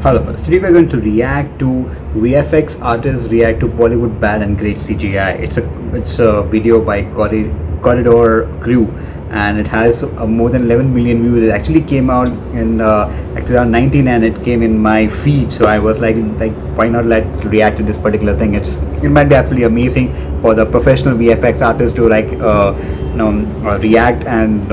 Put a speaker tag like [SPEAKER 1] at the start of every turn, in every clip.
[SPEAKER 1] Hello fellas, today we're going to react to VFX artists react to Bollywood bad and great CGI. It's a video by Corridor Crew, and it has more than 11 million views. It actually came out in 2019, and it came in my feed, so I was like why not let's react to this particular thing. It might be absolutely amazing for the professional VFX artists to react and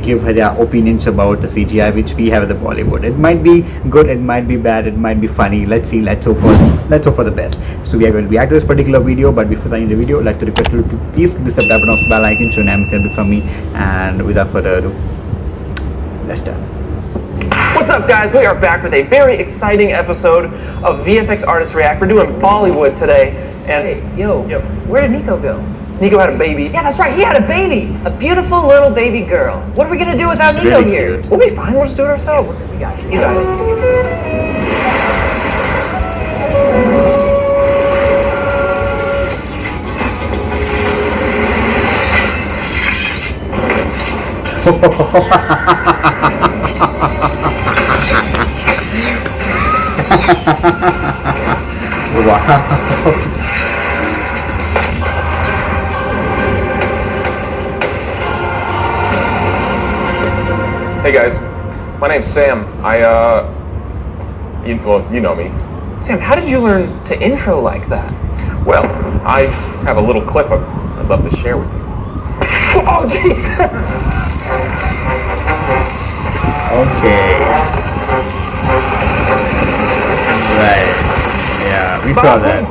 [SPEAKER 1] give their opinions about the CGI which we have at the Bollywood. It might be good, it might be bad, it might be funny. Let's see. Let's hope for the best. So we are going to react to this particular video, but before starting the video, I'd like to request you to please click the subscribe button of the bell icon so never miss from me. And without further ado, let's start.
[SPEAKER 2] What's up, guys? We are back with a very exciting episode of VFX Artists React. We're doing Bollywood today. And
[SPEAKER 3] Hey, where did Nico go?
[SPEAKER 2] Nico had a baby.
[SPEAKER 3] Yeah, that's right, he had a baby! A beautiful little baby girl. What are we gonna do without
[SPEAKER 1] It's
[SPEAKER 3] Nico
[SPEAKER 1] really
[SPEAKER 3] here?
[SPEAKER 1] cute.
[SPEAKER 2] We'll be fine. We'll just do it ourselves.
[SPEAKER 3] We got it.
[SPEAKER 2] You got it.
[SPEAKER 1] Wow.
[SPEAKER 4] Hey guys, my name's Sam. You know me.
[SPEAKER 2] Sam, how did you learn to intro like that?
[SPEAKER 4] Well, I have a little clip I'd love to share with you.
[SPEAKER 2] Oh, jeez!
[SPEAKER 1] Okay. Right. Yeah, we saw that.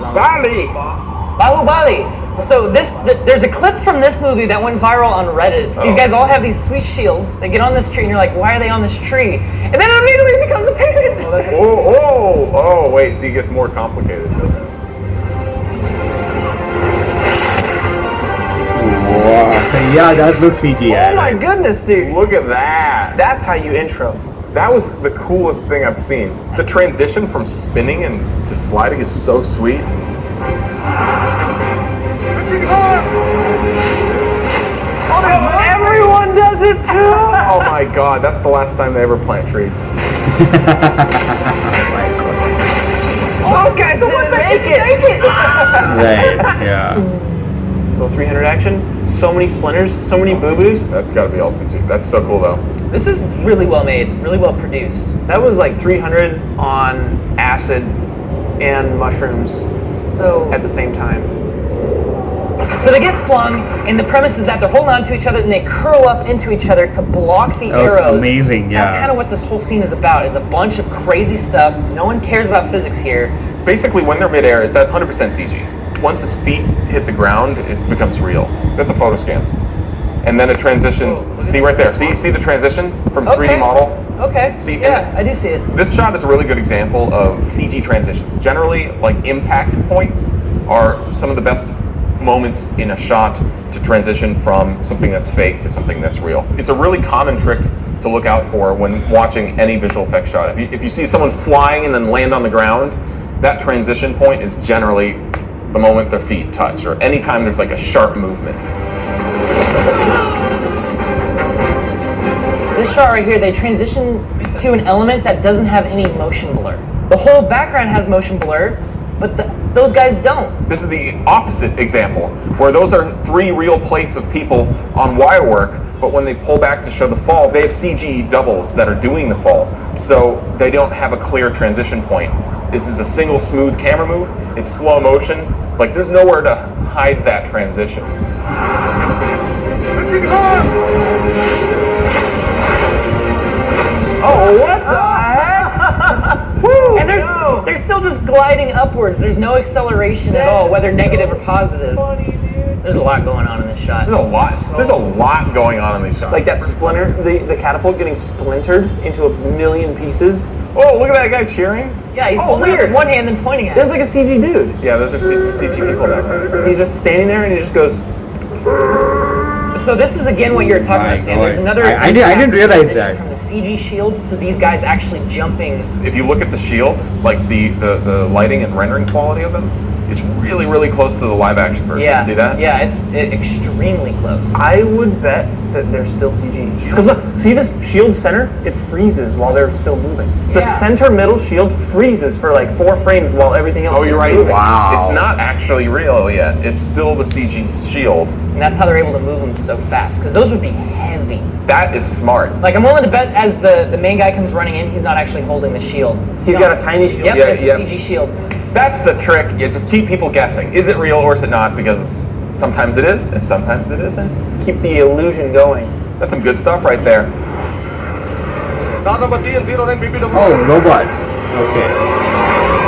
[SPEAKER 3] Bahubali! So there's a clip from this movie that went viral on Reddit.
[SPEAKER 4] Oh.
[SPEAKER 3] These guys all have these sweet shields. They get on this tree and you're like, why are they on this tree? And then it immediately becomes apparent.
[SPEAKER 4] Oh, wait, see, it gets more complicated.
[SPEAKER 1] Wow. Yeah, that looks CGI.
[SPEAKER 2] Oh my goodness, dude!
[SPEAKER 4] Look at that.
[SPEAKER 2] That's how you intro.
[SPEAKER 4] That was the coolest thing I've seen. The transition from spinning and to sliding is so sweet.
[SPEAKER 2] Everyone does it too!
[SPEAKER 4] Oh my god, that's the last time they ever plant trees.
[SPEAKER 2] Those guys didn't make it!
[SPEAKER 1] Right, yeah.
[SPEAKER 2] Little 300 action, so many splinters, so many boo-boos.
[SPEAKER 4] That's gotta be all CG. That's so cool though.
[SPEAKER 3] This is really well made, really well produced.
[SPEAKER 2] That was like 300 on acid and mushrooms
[SPEAKER 3] So
[SPEAKER 2] at the same time.
[SPEAKER 3] they get flung, and the premise is that they're holding on to each other and they curl up into each other to block the
[SPEAKER 1] That was
[SPEAKER 3] arrows.
[SPEAKER 1] amazing, yeah.
[SPEAKER 3] That's kind of what this whole scene is about, is a bunch of crazy stuff. No one cares about physics here.
[SPEAKER 4] Basically, when they're midair, that's 100% CG. Once his feet hit the ground, it becomes real. That's a photo scan. And then it transitions. See right there. See the transition from 3D model?
[SPEAKER 3] Okay.
[SPEAKER 4] See,
[SPEAKER 3] yeah, I do see it.
[SPEAKER 4] This shot is a really good example of CG transitions. Generally, like impact points are some of the best moments in a shot to transition from something that's fake to something that's real. It's a really common trick to look out for when watching any visual effects shot. If you see someone flying and then land on the ground, that transition point is generally the moment their feet touch, or anytime there's like a sharp movement.
[SPEAKER 3] This shot right here, they transition to an element that doesn't have any motion blur. The whole background has motion blur, but those guys don't.
[SPEAKER 4] This is the opposite example, where those are 3 real plates of people on wire work, but when they pull back to show the fall, they have CG doubles that are doing the fall, so they don't have a clear transition point. This is a single smooth camera move, it's slow motion, like there's nowhere to hide that transition.
[SPEAKER 2] Oh, what the heck? Woo,
[SPEAKER 3] And they're still just gliding upwards. There's no acceleration at all, whether negative or positive. There's a lot going on in this shot.
[SPEAKER 4] There's a lot going on in these shots.
[SPEAKER 2] Like that splinter, the catapult getting splintered into a million pieces.
[SPEAKER 4] Oh, look at that guy cheering.
[SPEAKER 3] Yeah, he's
[SPEAKER 2] Oh,
[SPEAKER 3] holding it
[SPEAKER 2] weird.
[SPEAKER 3] with one hand and pointing at
[SPEAKER 2] There's
[SPEAKER 3] it.
[SPEAKER 2] like a CG dude.
[SPEAKER 4] Yeah, those are CG people back there.
[SPEAKER 2] He's just standing there and he just goes.
[SPEAKER 3] So this is again what you're talking
[SPEAKER 1] My
[SPEAKER 3] about, Sam. There's
[SPEAKER 1] God.
[SPEAKER 3] another.
[SPEAKER 1] I didn't realize
[SPEAKER 3] transition
[SPEAKER 1] that.
[SPEAKER 3] From the CG shields to these guys actually jumping.
[SPEAKER 4] If you look at the shield, like the lighting and rendering quality of them is really, really close to the live action version.
[SPEAKER 3] Yeah.
[SPEAKER 4] See that?
[SPEAKER 3] Yeah, it's extremely close.
[SPEAKER 2] I would bet that they're still CG. Because look, see this shield center? It freezes while they're still moving. The
[SPEAKER 3] Yeah.
[SPEAKER 2] center middle shield freezes for like 4 frames while everything else
[SPEAKER 4] Oh, you're
[SPEAKER 2] is
[SPEAKER 4] right.
[SPEAKER 2] moving.
[SPEAKER 1] Wow.
[SPEAKER 4] It's not actually real yet. It's still the CG shield.
[SPEAKER 3] And that's how they're able to move them so fast. Because those would be heavy.
[SPEAKER 4] That is smart.
[SPEAKER 3] Like, I'm willing to bet as the main guy comes running in, he's not actually holding the shield.
[SPEAKER 2] He's got a tiny shield.
[SPEAKER 3] Yep,
[SPEAKER 4] Yeah,
[SPEAKER 3] it's
[SPEAKER 4] yeah.
[SPEAKER 3] a CG shield.
[SPEAKER 4] That's the trick. You just keep people guessing. Is it real or is it not? Because sometimes it is and sometimes it isn't.
[SPEAKER 2] Keep the illusion going.
[SPEAKER 4] That's some good stuff right there.
[SPEAKER 1] Oh, robot. Okay.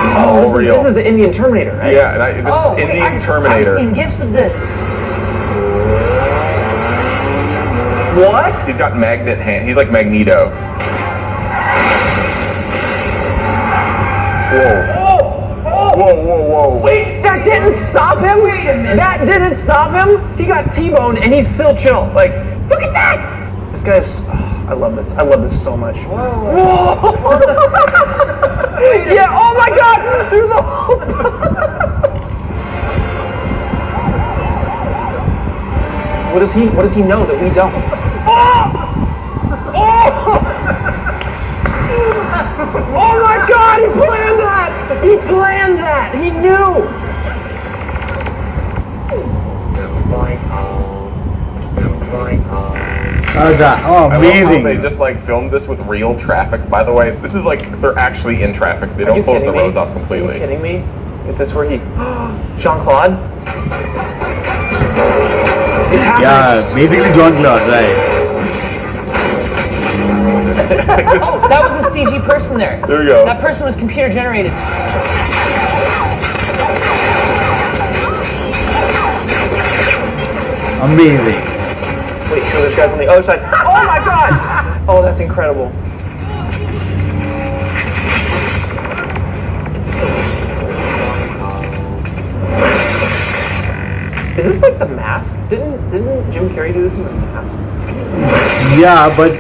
[SPEAKER 4] It's all real.
[SPEAKER 2] This is the Indian Terminator, right?
[SPEAKER 4] Yeah, and this is Indian Terminator.
[SPEAKER 3] I've seen gifs of this.
[SPEAKER 2] What?
[SPEAKER 4] He's got magnet hand. He's like Magneto. Whoa. Whoa, whoa, whoa.
[SPEAKER 2] Wait, that didn't stop him?
[SPEAKER 3] Wait a minute.
[SPEAKER 2] That didn't stop him? He got T-boned and he's still chill. Like, look at that! This guy's, I love this. I love this so much. Whoa! Yeah, oh my god! Through the whole What does he know that we don't? Oh! Oh! Oh my god, he planned that! He planned that! He knew!
[SPEAKER 1] Oh, that. Oh,
[SPEAKER 4] I love how
[SPEAKER 1] amazing.
[SPEAKER 4] they just like filmed this with real traffic, by the way. This is like, they're actually in traffic. They
[SPEAKER 2] Are you
[SPEAKER 4] don't close the
[SPEAKER 2] kidding me?
[SPEAKER 4] roads off
[SPEAKER 2] Are
[SPEAKER 4] completely.
[SPEAKER 2] you kidding me? Is this where he... Jean-Claude? It's happening.
[SPEAKER 1] Yeah, basically John Claude, right?
[SPEAKER 3] Oh, that was a CG person there.
[SPEAKER 4] There we go.
[SPEAKER 3] That person was computer generated.
[SPEAKER 1] Amazing.
[SPEAKER 2] Wait, so this guy's on the other side. Oh my god! Oh, that's incredible. Is this like The Mask? Didn't Jim Carrey do this in The Mask?
[SPEAKER 1] Yeah, but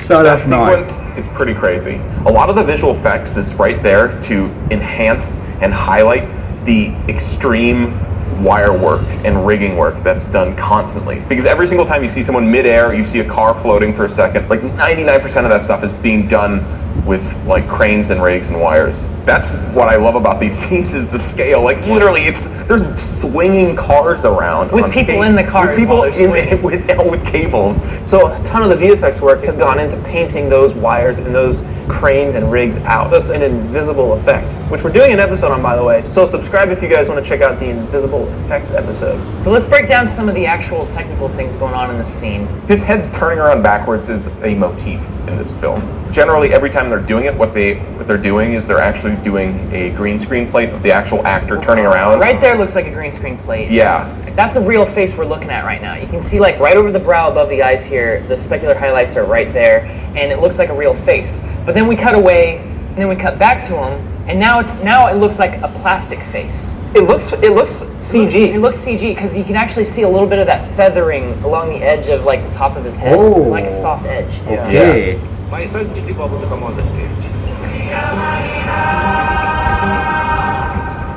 [SPEAKER 1] sort
[SPEAKER 4] That
[SPEAKER 1] of not.
[SPEAKER 4] sequence is pretty crazy. A lot of the visual effects is right there to enhance and highlight the extreme wire work and rigging work that's done constantly. Because every single time you see someone midair, you see a car floating for a second, like 99% of that stuff is being done with like cranes and rigs and wires. That's what I love about these scenes is the scale. Like literally, there's swinging cars around
[SPEAKER 3] With
[SPEAKER 4] on
[SPEAKER 3] people in the cars
[SPEAKER 4] with people
[SPEAKER 3] while they're
[SPEAKER 4] with cables.
[SPEAKER 2] So a ton of the VFX work has gone into painting those wires and those cranes and rigs out. That's an invisible effect, which we're doing an episode on, by the way. So subscribe if you guys want to check out the invisible effects episode.
[SPEAKER 3] So let's break down some of the actual technical things going on in the scene.
[SPEAKER 4] His head turning around backwards is a motif in this film. Generally, every time they're doing it, what they're doing is they're actually doing a green screen plate of the actual actor turning around.
[SPEAKER 3] Right there looks like a green screen plate.
[SPEAKER 4] Yeah.
[SPEAKER 3] That's a real face we're looking at right now. You can see like right over the brow above the eyes here, the specular highlights are right there, and it looks like a real face. But then we cut away, and then we cut back to him, and now it looks like a plastic face.
[SPEAKER 2] It looks CG.
[SPEAKER 3] It looks CG because you can actually see a little bit of that feathering along the edge of like the top of his head. It's
[SPEAKER 1] Oh.
[SPEAKER 3] like a soft edge.
[SPEAKER 1] Okay.
[SPEAKER 5] My son Jimmy Bob to come on the stage.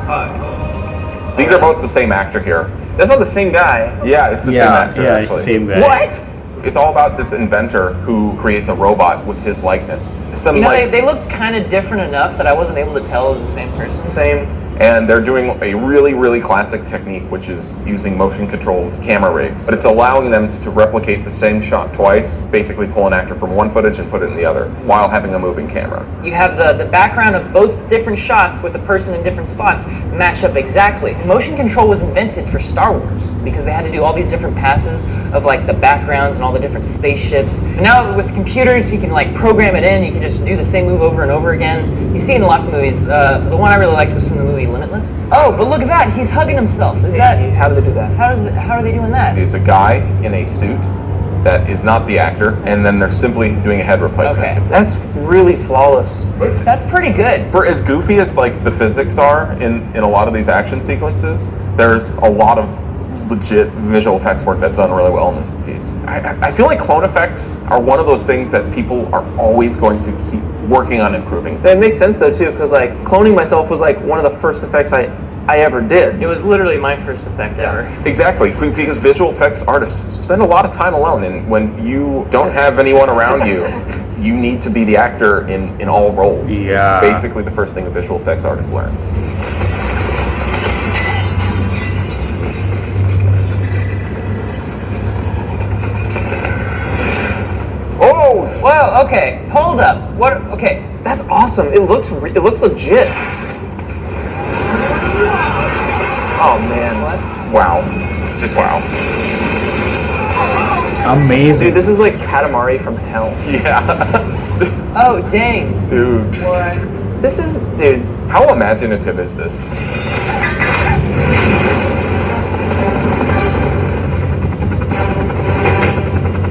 [SPEAKER 5] Hi.
[SPEAKER 4] These are both the same actor here.
[SPEAKER 2] That's not the same guy.
[SPEAKER 4] Yeah, it's the same
[SPEAKER 1] Yeah,
[SPEAKER 4] actor
[SPEAKER 1] yeah, it's
[SPEAKER 4] actually.
[SPEAKER 1] the same guy.
[SPEAKER 2] What?
[SPEAKER 4] It's all about this inventor who creates a robot with his likeness. Some
[SPEAKER 3] You know,
[SPEAKER 4] like,
[SPEAKER 3] they look kind of different enough that I wasn't able to tell it was the same person.
[SPEAKER 2] Same.
[SPEAKER 4] and they're doing a really, really classic technique, which is using motion-controlled camera rigs. But it's allowing them to replicate the same shot twice, basically pull an actor from one footage and put it in the other, while having a moving camera.
[SPEAKER 3] You have the background of both different shots with the person in different spots match up exactly. Motion control was invented for Star Wars because they had to do all these different passes of like the backgrounds and all the different spaceships. But now with computers, you can like program it in. You can just do the same move over and over again. You see it in lots of movies. The one I really liked was from the movie Limitless. Oh, but look at that! He's hugging himself. Is that?
[SPEAKER 2] How do they do that?
[SPEAKER 3] How are they doing that?
[SPEAKER 4] It's a guy in a suit that is not the actor, and then they're simply doing a head replacement.
[SPEAKER 3] Okay.
[SPEAKER 2] That's really flawless.
[SPEAKER 3] That's pretty good.
[SPEAKER 4] For as goofy as like the physics are in a lot of these action sequences, there's a lot of legit visual effects work that's done really well in this piece. I feel like clone effects are one of those things that people are always going to keep working on improving.
[SPEAKER 2] It makes sense though too, because like cloning myself was like one of the first effects I ever did.
[SPEAKER 3] It was literally my first effect ever.
[SPEAKER 4] Exactly, because visual effects artists spend a lot of time alone, and when you don't have anyone around you, you need to be the actor in all roles.
[SPEAKER 1] Yeah.
[SPEAKER 4] It's basically the first thing a visual effects artist learns.
[SPEAKER 2] Oh,
[SPEAKER 3] Whoa, okay, hold up. What, okay.
[SPEAKER 2] that's awesome. It looks legit. Oh man.
[SPEAKER 4] Wow, just wow.
[SPEAKER 1] Amazing.
[SPEAKER 2] Dude, this is like Katamari from hell.
[SPEAKER 4] Yeah.
[SPEAKER 3] Oh, dang.
[SPEAKER 4] Dude,
[SPEAKER 3] What?
[SPEAKER 2] This is, dude.
[SPEAKER 4] how imaginative is this?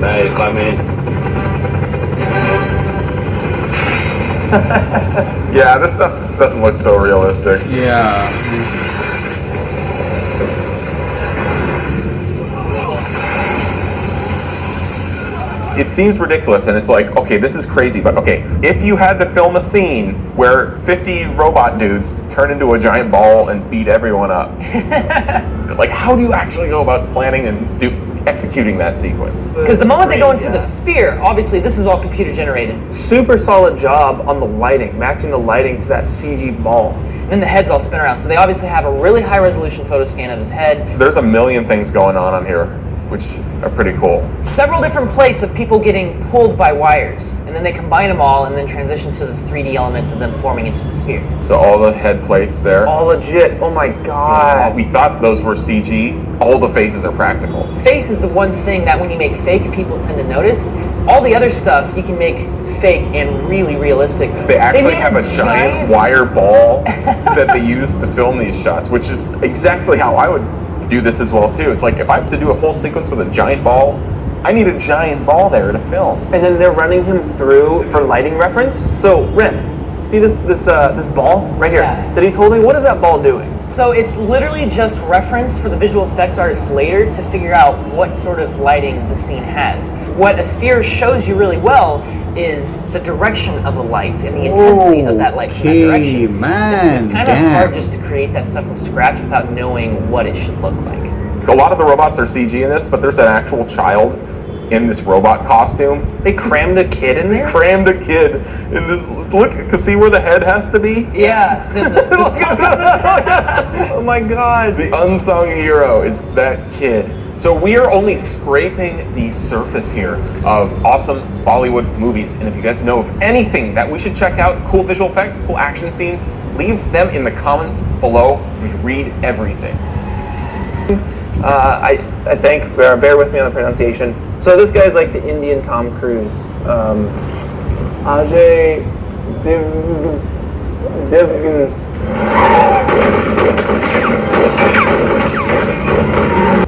[SPEAKER 5] Hey, come in.
[SPEAKER 4] Yeah, this stuff doesn't look so realistic.
[SPEAKER 1] Yeah.
[SPEAKER 4] It seems ridiculous, and it's like, okay, this is crazy, but okay, if you had to film a scene where 50 robot dudes turn into a giant ball and beat everyone up, like, how do you actually go about planning and executing that sequence?
[SPEAKER 3] Because the moment they go into the sphere, obviously this is all computer generated.
[SPEAKER 2] Super solid job on the lighting, matching the lighting to that CG ball.
[SPEAKER 3] And then the heads all spin around. So they obviously have a really high resolution photo scan of his head.
[SPEAKER 4] There's a million things going on here, which are pretty cool.
[SPEAKER 3] Several different plates of people getting pulled by wires. And then they combine them all and then transition to the 3D elements of them forming into the sphere.
[SPEAKER 4] So all the head plates there.
[SPEAKER 2] All legit. Oh my god.
[SPEAKER 4] We thought those were CG. All the faces are practical.
[SPEAKER 3] Face is the one thing that when you make fake, people tend to notice. All the other stuff you can make fake and really realistic.
[SPEAKER 4] They actually
[SPEAKER 3] made
[SPEAKER 4] have a giant wire ball that they use to film these shots, which is exactly how I would do this as well too. It's like if I have to do a whole sequence with a giant ball, I need a giant ball there to film.
[SPEAKER 2] And then they're running him through for lighting reference. So Ren, see this ball right here that he's holding? What is that ball doing?
[SPEAKER 3] So it's literally just reference for the visual effects artist later to figure out what sort of lighting the scene has. What a sphere shows you really well is the direction of the light and the intensity of that light from that direction.
[SPEAKER 1] Man,
[SPEAKER 3] It's kind of hard just to create that stuff from scratch without knowing what it should look like.
[SPEAKER 4] A lot of the robots are CG in this, but there's an actual child in this robot costume.
[SPEAKER 2] They crammed a kid in there?
[SPEAKER 4] Crammed a kid in this. Look, see where the head has to be?
[SPEAKER 3] Yeah.
[SPEAKER 2] Oh my god.
[SPEAKER 4] The unsung hero is that kid. So we are only scraping the surface here of awesome Bollywood movies. And if you guys know of anything that we should check out, cool visual effects, cool action scenes, leave them in the comments below. We read everything.
[SPEAKER 2] I think, bear with me on the pronunciation. So this guy's like the Indian Tom Cruise. Ajay Devgan.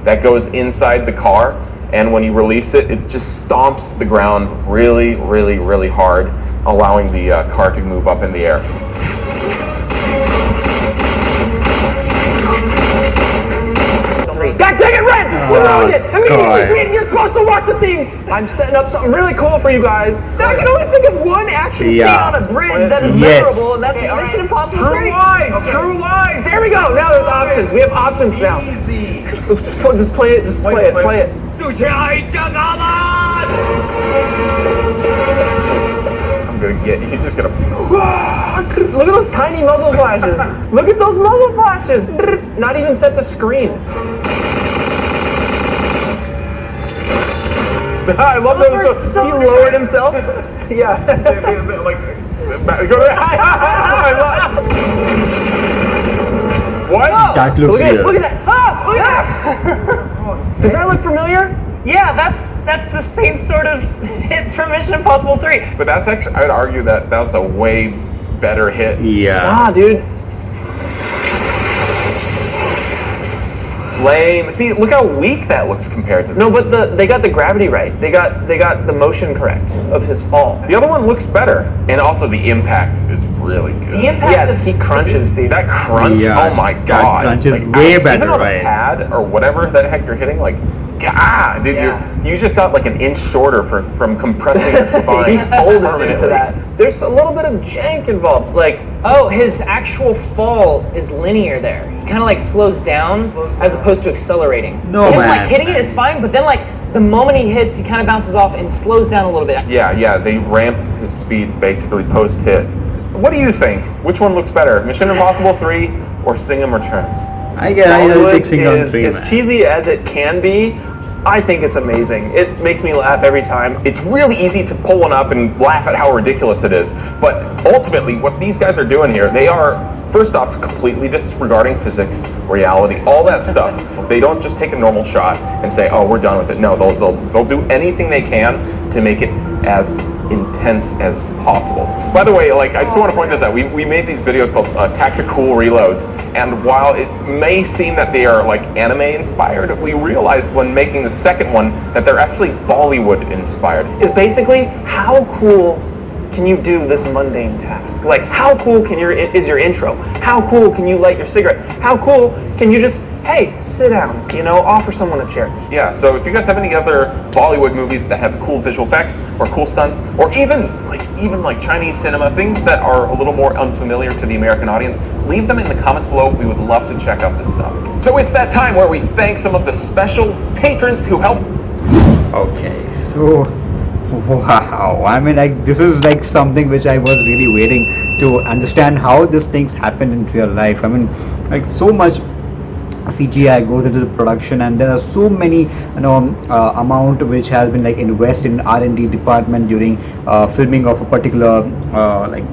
[SPEAKER 4] That goes inside the car, and when you release it, it just stomps the ground really, really, really hard, allowing the car to move up in the air.
[SPEAKER 2] God dang it, Ren! We ruined it! Immediately! You're supposed to watch the scene! I'm setting up something really cool for you guys. I can only think of one action scene on a bridge that is memorable, and that's Mission Impossible 3. True lies! There we go! Now there's options. We have options now.
[SPEAKER 5] Easy.
[SPEAKER 2] Just play it. Play it.
[SPEAKER 4] I'm gonna get. He's just gonna.
[SPEAKER 2] Look at those tiny muzzle flashes. Look at those muzzle flashes. Not even set the screen.
[SPEAKER 4] I love those.
[SPEAKER 2] He lowered himself. Yeah.
[SPEAKER 4] What?
[SPEAKER 1] That looks real.
[SPEAKER 2] Look at that. Ah, look at that. Does that look familiar?
[SPEAKER 3] Yeah, that's the same sort of hit from Mission Impossible 3.
[SPEAKER 4] But that's actually. I'd argue that was a way better hit.
[SPEAKER 1] Yeah.
[SPEAKER 2] Dude.
[SPEAKER 4] Lame. See, look how weak that looks compared to.
[SPEAKER 2] No, but they got the gravity right. They got the motion correct of his fall.
[SPEAKER 4] The other one looks better, and also the impact is really good.
[SPEAKER 3] The
[SPEAKER 2] Yeah, he crunches, dude.
[SPEAKER 4] That crunch,
[SPEAKER 1] Yeah,
[SPEAKER 4] oh my
[SPEAKER 1] that
[SPEAKER 4] god.
[SPEAKER 1] crunch is
[SPEAKER 4] Like,
[SPEAKER 1] way
[SPEAKER 4] even
[SPEAKER 1] better,
[SPEAKER 4] on
[SPEAKER 1] right?
[SPEAKER 4] a pad or whatever the heck you're hitting, like, dude,
[SPEAKER 3] Yeah.
[SPEAKER 4] you just got like an inch shorter from compressing your spine.
[SPEAKER 2] He folded
[SPEAKER 4] permanently.
[SPEAKER 2] into that. There's a little bit of jank involved. Like,
[SPEAKER 3] Oh, his actual fall is linear there. He kind of like slows down as opposed to accelerating.
[SPEAKER 1] No,
[SPEAKER 3] Him,
[SPEAKER 1] man.
[SPEAKER 3] like hitting it is fine, but then like the moment he hits, he kind of bounces off and slows down a little bit.
[SPEAKER 4] Yeah, they ramp his speed basically post hit. What do you think? Which one looks better, Mission Impossible 3 or Singham Returns?
[SPEAKER 1] I
[SPEAKER 2] Bollywood
[SPEAKER 1] think Singham
[SPEAKER 2] is
[SPEAKER 1] 3,
[SPEAKER 2] as
[SPEAKER 1] man.
[SPEAKER 2] cheesy as it can be. I think it's amazing. It makes me laugh every time.
[SPEAKER 4] It's really easy to pull one up and laugh at how ridiculous it is, but ultimately what these guys are doing here, they are, first off, completely disregarding physics, reality, all that stuff. They don't just take a normal shot and say, oh, we're done with it. No, they'll do anything they can to make it as intense as possible. By the way, like, I just want to point this out. We made these videos called Tactical Reloads, and while it may seem that they are like anime inspired, we realized when making the second one that they're actually Bollywood inspired.
[SPEAKER 2] Is basically, how cool can you do this mundane task? Like, how cool is your intro? How cool can you light your cigarette? How cool can you just, hey, sit down, offer someone a chair?
[SPEAKER 4] Yeah, so if you guys have any other Bollywood movies that have cool visual effects or cool stunts, or even like Chinese cinema, things that are a little more unfamiliar to the American audience, leave them in the comments below. We would love to check out this stuff. So it's that time where we thank some of the special patrons who help.
[SPEAKER 1] Okay, so wow, I mean, like, this is like something which I was really waiting to understand how these things happen in real life. I mean, like, so much CGI goes into the production, and there are so many amount which has been like invested in R&D department during filming of a particular like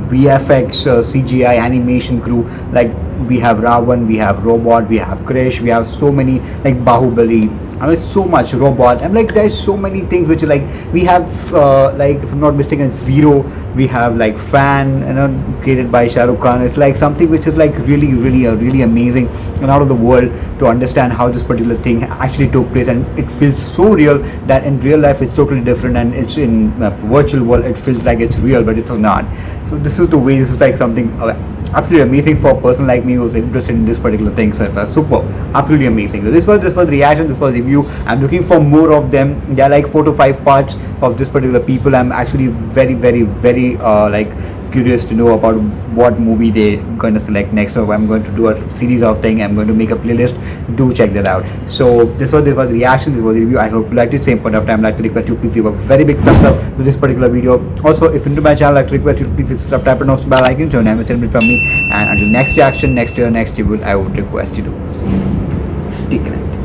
[SPEAKER 1] VFX CGI animation crew. Like, we have Ravan, we have Robot, we have Krish, we have so many, like Bahubali. I mean, so much Robot. I'm like, there's so many things which are like, we have like, if I'm not mistaken, Zero. We have like Fan, created by Shah Rukh Khan. It's like something which is like really amazing and out of the world to understand how this particular thing actually took place, and it feels so real that in real life it's totally different, and it's in virtual world it feels like it's real, but it's not. So this is the way. This is like something absolutely amazing for a person like me who's interested in this particular thing. So super, absolutely amazing. So this was the reaction, this was review. I'm looking for more of them. There are like 4 to 5 parts of this particular people. I'm actually very like curious to know about what movie they're going to select next. So I'm going to do a series of things. I'm going to make a playlist. Do check that out. So this was the reaction, this was the review. I hope you liked it. Same point of time, I'd like to request you please give a very big thumbs up to this particular video. Also, if you're into my channel, I'd like to request you to please subscribe, tap and also bell icon to name it from me. And until next reaction, next year, I would request you to stay connected.